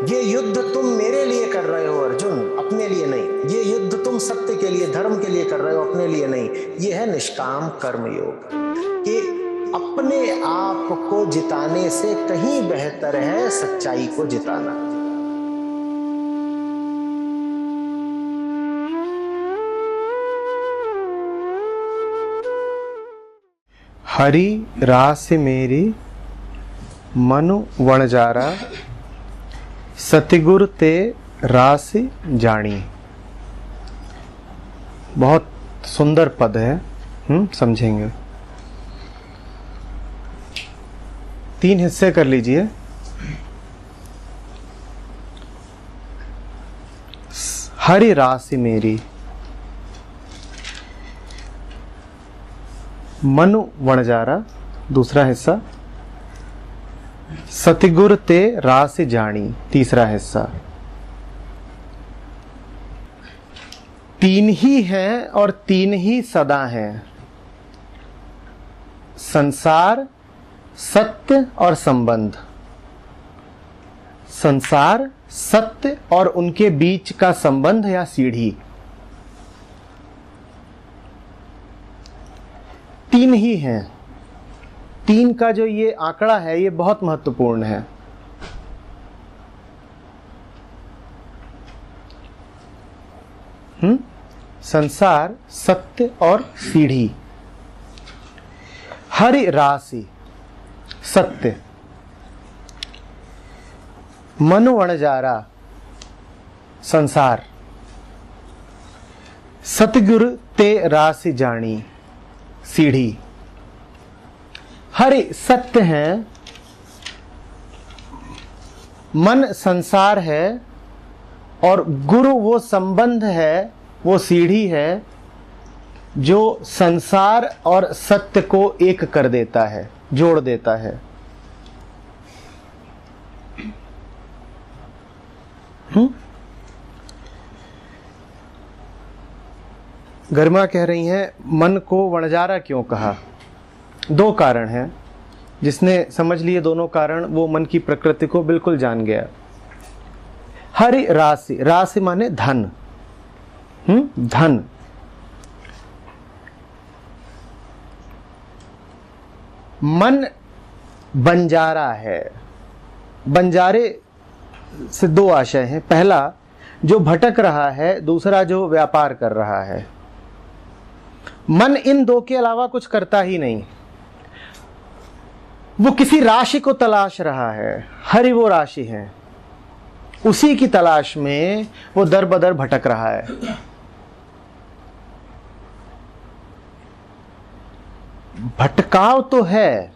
ये युद्ध तुम मेरे लिए कर रहे हो अर्जुन, अपने लिए नहीं। ये युद्ध तुम सत्य के लिए, धर्म के लिए कर रहे हो, अपने लिए नहीं। ये है निष्काम कर्म योग, कि अपने आप को जिताने से कहीं बेहतर है सच्चाई को जिताना। हरि रास मेरी मनु वणजारा, सतगुर ते रास जानी। बहुत सुंदर पद है, समझेंगे। 3 हिस्से कर लीजिए। हरि रास मेरी मनु वणजारा, दूसरा हिस्सा। सतगुर ते रास जानी, तीसरा हिस्सा। 3 ही हैं और 3 ही सदा हैं, संसार, सत्य और संबंध। संसार, सत्य और उनके बीच का संबंध या सीढ़ी, 3 ही हैं। 3 का जो ये आंकड़ा है ये बहुत महत्वपूर्ण है। संसार, सत्य और सीढ़ी। हरि राशि, सत्य। मनु वणजारा, संसार। सतगुरु ते राशि जानी, सीढ़ी। हरि सत्य है, मन संसार है, और गुरु वो संबंध है, वो सीढ़ी है जो संसार और सत्य को एक कर देता है, जोड़ देता है। गरिमा कह रही हैं, मन को वणजारा क्यों कहा? 2 कारण हैं। जिसने समझ लिए दोनों कारण, वो मन की प्रकृति को बिल्कुल जान गया। हरि राशि, राशि माने धन। धन। मन बंजारा है। बंजारे से 2 आशय हैं। पहला, जो भटक रहा है, दूसरा जो व्यापार कर रहा है। मन इन 2 के अलावा कुछ करता ही नहीं। वो किसी राशि को तलाश रहा है। हरि वो राशि है, उसी की तलाश में वो दर बदर भटक रहा है। भटकाव तो है,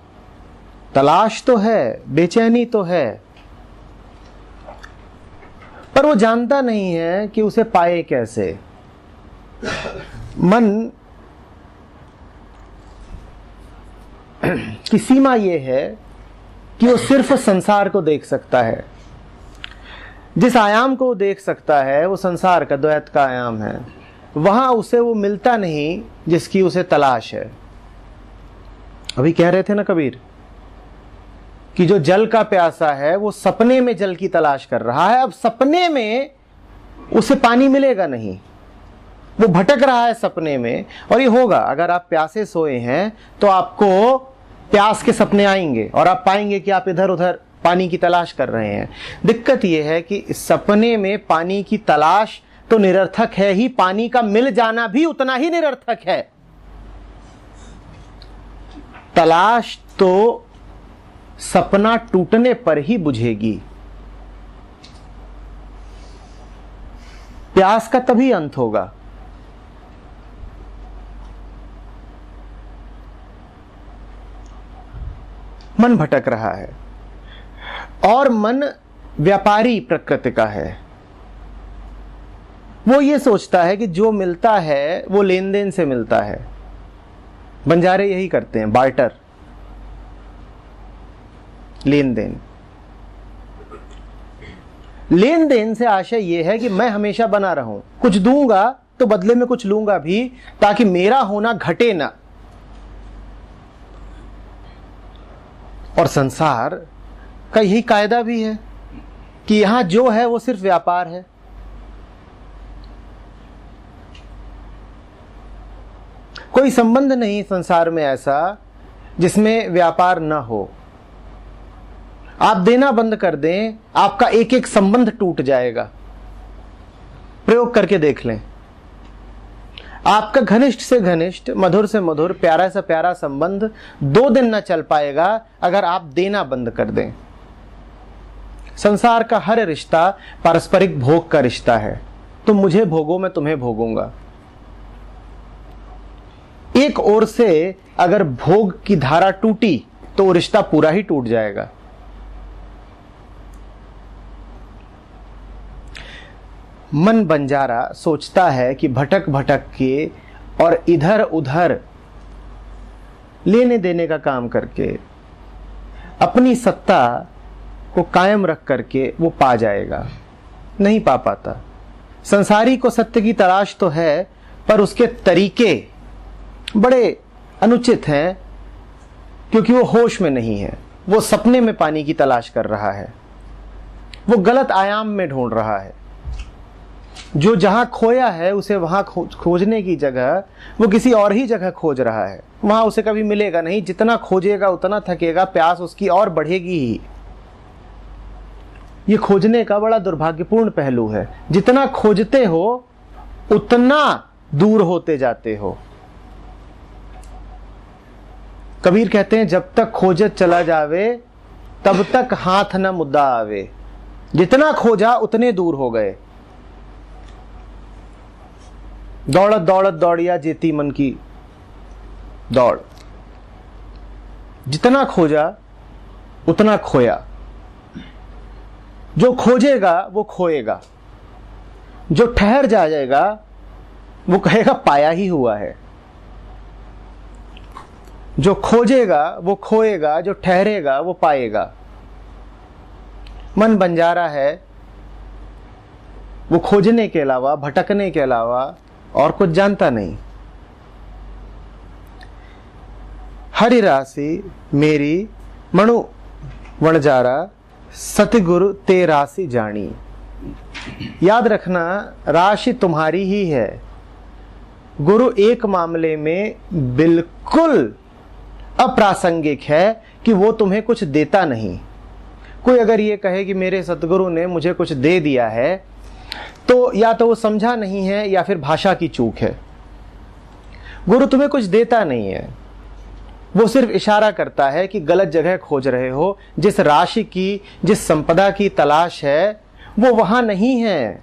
तलाश तो है, बेचैनी तो है, पर वो जानता नहीं है कि उसे पाए कैसे। मन की सीमा ये है कि वो सिर्फ संसार को देख सकता है। जिस आयाम को वो देख सकता है वो संसार का, द्वैत का आयाम है। वहां उसे वो मिलता नहीं जिसकी उसे तलाश है। अभी कह रहे थे ना कबीर कि जो जल का प्यासा है वो सपने में जल की तलाश कर रहा है। अब सपने में उसे पानी मिलेगा नहीं, वो भटक रहा है सपने में। और ये होगा, अगर आप प्यासे सोए हैं तो आपको प्यास के सपने आएंगे और आप पाएंगे कि आप इधर उधर पानी की तलाश कर रहे हैं। दिक्कत यह है कि सपने में पानी की तलाश तो निरर्थक है ही, पानी का मिल जाना भी उतना ही निरर्थक है। तलाश तो सपना टूटने पर ही बुझेगी। प्यास का तभी अंत होगा। मन भटक रहा है और मन व्यापारी प्रकृति का है। वो ये सोचता है कि जो मिलता है वो लेन देन से मिलता है। बंजारे यही करते हैं, बार्टर, लेन देन। लेन देन से आशय यह है कि मैं हमेशा बना रहूं, कुछ दूंगा तो बदले में कुछ लूंगा भी, ताकि मेरा होना घटे ना। और संसार का यही कायदा भी है कि यहां जो है वो सिर्फ व्यापार है। कोई संबंध नहीं संसार में ऐसा जिसमें व्यापार न हो। आप देना बंद कर दें, आपका एक एक संबंध टूट जाएगा। प्रयोग करके देख लें। आपका घनिष्ठ से घनिष्ठ, मधुर से मधुर, प्यारा से प्यारा संबंध 2 दिन न चल पाएगा अगर आप देना बंद कर दें। संसार का हर रिश्ता पारस्परिक भोग का रिश्ता है। तुम मुझे भोगो, मैं तुम्हें भोगूंगा। एक ओर से अगर भोग की धारा टूटी तो वो रिश्ता पूरा ही टूट जाएगा। मन बंजारा सोचता है कि भटक भटक के और इधर उधर लेने देने का काम करके अपनी सत्ता को कायम रख करके वो पा जाएगा। नहीं पा पाता। संसारी को सत्य की तलाश तो है, पर उसके तरीके बड़े अनुचित हैं, क्योंकि वो होश में नहीं है। वो सपने में पानी की तलाश कर रहा है। वो गलत आयाम में ढूंढ रहा है। जो जहां खोया है उसे वहां खोजने की जगह वो किसी और ही जगह खोज रहा है। वहां उसे कभी मिलेगा नहीं। जितना खोजेगा उतना थकेगा, प्यास उसकी और बढ़ेगी ही। ये खोजने का बड़ा दुर्भाग्यपूर्ण पहलू है। जितना खोजते हो उतना दूर होते जाते हो। कबीर कहते हैं, जब तक खोजत चला जावे तब तक हाथ न मुद्दा आवे। जितना खोजा उतने दूर हो गए। दौड़त दौड़त दौड़िया जेती मन की दौड़। जितना खोजा उतना खोया। जो खोजेगा वो खोएगा। जो ठहर जाएगा वो कहेगा पाया ही हुआ है। जो खोजेगा वो खोएगा, जो ठहरेगा वो पाएगा। मन बंजारा है। वो खोजने के अलावा, भटकने के अलावा और कुछ जानता नहीं। हरि राशि मेरी मनु वणजारा, सतगुरु ते राशि जानी। याद रखना, राशि तुम्हारी ही है। गुरु एक मामले में बिल्कुल अप्रासंगिक है कि वो तुम्हें कुछ देता नहीं। कोई अगर ये कहे कि मेरे सतगुरु ने मुझे कुछ दे दिया है, तो या तो वो समझा नहीं है या फिर भाषा की चूक है। गुरु तुम्हें कुछ देता नहीं है। वो सिर्फ इशारा करता है कि गलत जगह खोज रहे हो। जिस राशि की, जिस संपदा की तलाश है वो वहां नहीं है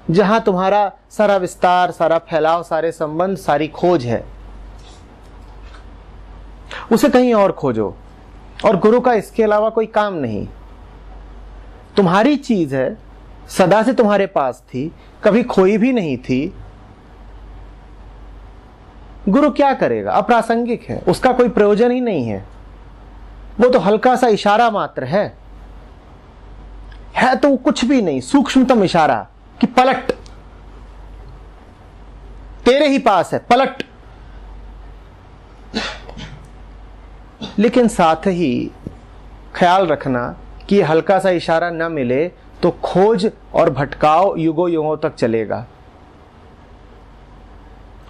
जहां तुम्हारा सारा विस्तार, सारा फैलाव, सारे संबंध, सारी खोज है। उसे कहीं और खोजो। और गुरु का इसके अलावा कोई काम नहीं। तुम्हारी चीज है, सदा से तुम्हारे पास थी, कभी खोई भी नहीं थी। गुरु क्या करेगा? अप्रासंगिक है। उसका कोई प्रयोजन ही नहीं है। वो तो हल्का सा इशारा मात्र है तो कुछ भी नहीं, सूक्ष्मतम इशारा कि पलट, तेरे ही पास है, पलट। लेकिन साथ ही ख्याल रखना कि हल्का सा इशारा न मिले तो खोज और भटकाव युगों युगों तक चलेगा।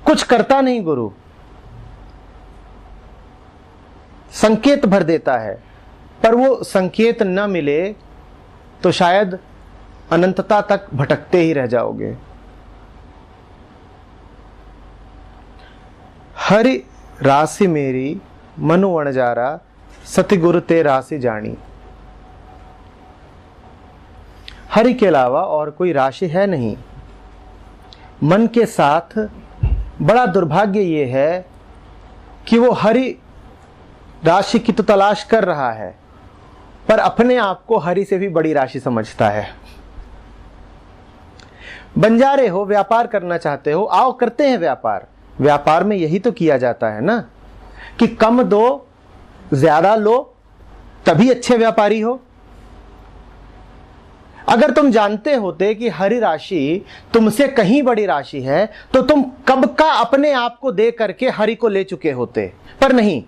कुछ करता नहीं गुरु, संकेत भर देता है, पर वो संकेत न मिले तो शायद अनंतता तक भटकते ही रह जाओगे। हरि राशि मेरी मनु वणजारा, सतगुरु ते राशि जानी। हरि के अलावा और कोई राशि है नहीं। मन के साथ बड़ा दुर्भाग्य ये है कि वो हरि राशि की तो तलाश कर रहा है, पर अपने आप को हरि से भी बड़ी राशि समझता है। बंजारे हो, व्यापार करना चाहते हो, आओ करते हैं व्यापार। व्यापार में यही तो किया जाता है ना कि कम दो ज्यादा लो, तभी अच्छे व्यापारी हो। अगर तुम जानते होते कि हरि राशि तुमसे कहीं बड़ी राशि है तो तुम कब का अपने आप को दे करके हरि को ले चुके होते, पर नहीं।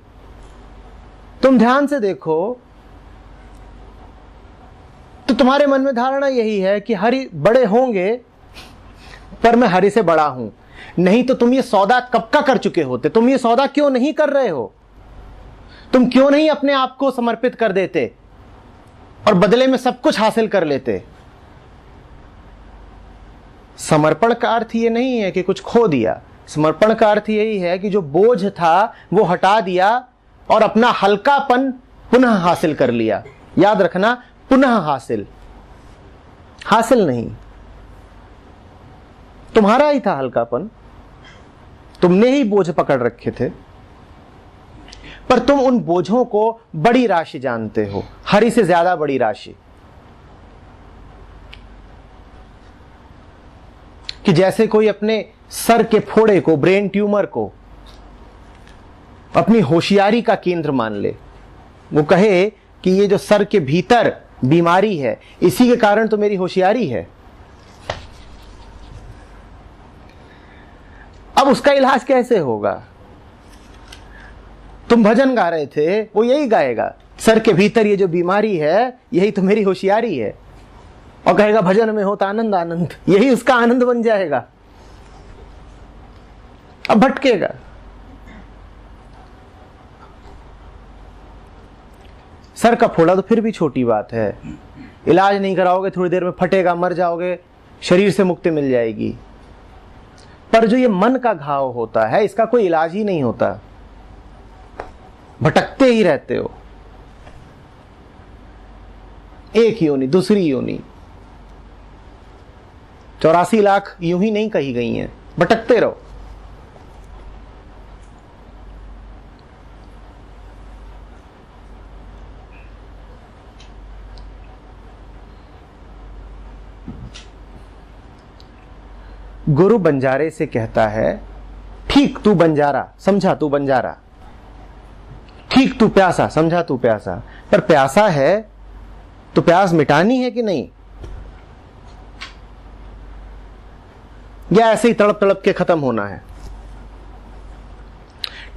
तुम ध्यान से देखो, तो तुम्हारे मन में धारणा यही है कि हरि बड़े होंगे पर मैं हरि से बड़ा हूं। नहीं तो तुम ये सौदा कब का कर चुके होते। तुम ये सौदा क्यों नहीं कर रहे हो? तुम क्यों नहीं अपने आप को समर्पित कर देते और बदले में सब कुछ हासिल कर लेते? समर्पण का अर्थ ये नहीं है कि कुछ खो दिया। समर्पण का अर्थ यही है कि जो बोझ था वो हटा दिया और अपना हल्कापन पुनः हासिल कर लिया। याद रखना, पुनः हासिल, हासिल नहीं। तुम्हारा ही था हल्कापन, तुमने ही बोझ पकड़ रखे थे, पर तुम उन बोझों को बड़ी राशि जानते हो, हरि से ज्यादा बड़ी राशि। कि जैसे कोई अपने सर के फोड़े को, ब्रेन ट्यूमर को अपनी होशियारी का केंद्र मान ले। वो कहे कि ये जो सर के भीतर बीमारी है, इसी के कारण तो मेरी होशियारी है। अब उसका इलाज कैसे होगा? तुम भजन गा रहे थे, वो यही गाएगा, सर के भीतर ये जो बीमारी है, यही तो मेरी होशियारी है। और कहेगा भजन में होता आनंद आनंद, यही उसका आनंद बन जाएगा। अब भटकेगा। सर का फोड़ा तो फिर भी छोटी बात है, इलाज नहीं कराओगे, थोड़ी देर में फटेगा, मर जाओगे, शरीर से मुक्ति मिल जाएगी। पर जो ये मन का घाव होता है, इसका कोई इलाज ही नहीं होता, भटकते ही रहते हो, एक योनि दूसरी योनि। 84 लाख यूं ही नहीं कही गई हैं, भटकते रहो। गुरु बंजारे से कहता है, ठीक तू बंजारा, समझा तू बंजारा, ठीक तू प्यासा, समझा तू प्यासा। पर प्यासा है तो प्यास मिटानी है कि नहीं, या ऐसे ही तड़प तड़प के खत्म होना है?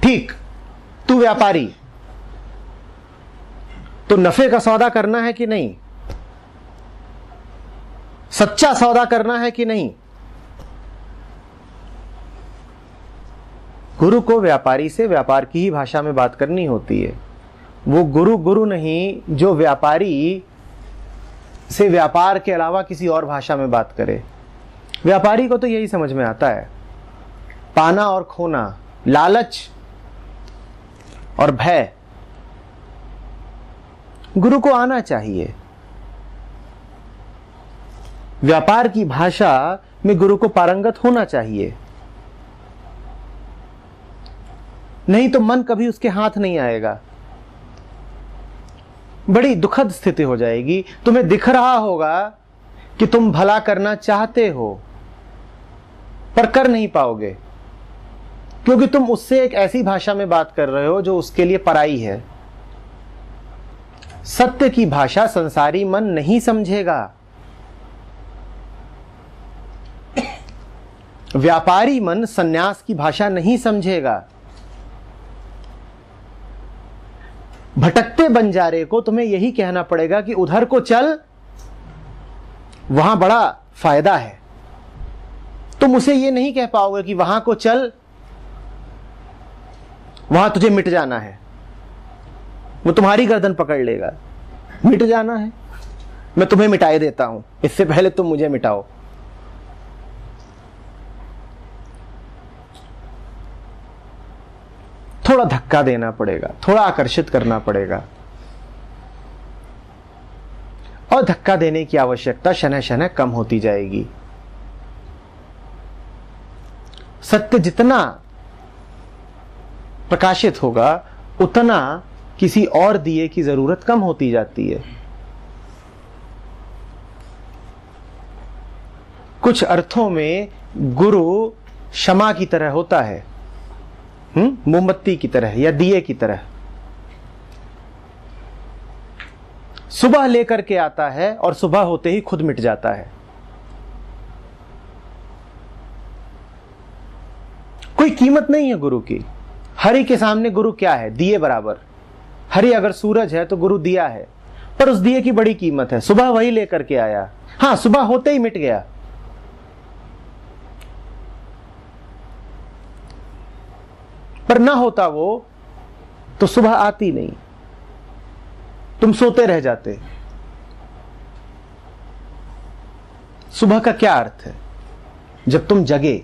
ठीक तू व्यापारी, तो नफे का सौदा करना है कि नहीं, सच्चा सौदा करना है कि नहीं? गुरु को व्यापारी से व्यापार की ही भाषा में बात करनी होती है। वो गुरु गुरु नहीं जो व्यापारी से व्यापार के अलावा किसी और भाषा में बात करे। व्यापारी को तो यही समझ में आता है, पाना और खोना, लालच और भय। गुरु को आना चाहिए। व्यापार की भाषा में गुरु को पारंगत होना चाहिए, नहीं तो मन कभी उसके हाथ नहीं आएगा। बड़ी दुखद स्थिति हो जाएगी। तुम्हें दिख रहा होगा कि तुम भला करना चाहते हो, पर कर नहीं पाओगे, क्योंकि तुम उससे एक ऐसी भाषा में बात कर रहे हो जो उसके लिए पराई है। सत्य की भाषा संसारी मन नहीं समझेगा। व्यापारी मन सन्यास की भाषा नहीं समझेगा। भटकते बंजारे को तुम्हें यही कहना पड़ेगा कि उधर को चल, वहां बड़ा फायदा है। तुम उसे ये नहीं कह पाओगे कि वहां को चल, वहां तुझे मिट जाना है। वो तुम्हारी गर्दन पकड़ लेगा, मिट जाना है, मैं तुम्हें मिटाए देता हूं, इससे पहले तुम मुझे मिटाओ। थोड़ा धक्का देना पड़ेगा, थोड़ा आकर्षित करना पड़ेगा, और धक्का देने की आवश्यकता शनह शनह कम होती जाएगी। सत्य जितना प्रकाशित होगा उतना किसी और दिए की जरूरत कम होती जाती है। कुछ अर्थों में गुरु क्षमा की तरह होता है, मोमबत्ती की तरह या दिए की तरह। सुबह लेकर के आता है और सुबह होते ही खुद मिट जाता है। कोई कीमत नहीं है गुरु की। हरि के सामने गुरु क्या है? दिए बराबर। हरि अगर सूरज है तो गुरु दिया है। पर उस दिए की बड़ी कीमत है। सुबह वही लेकर के आया, हाँ सुबह होते ही मिट गया। पर ना होता वो तो सुबह आती नहीं, तुम सोते रह जाते। सुबह का क्या अर्थ है? जब तुम जगे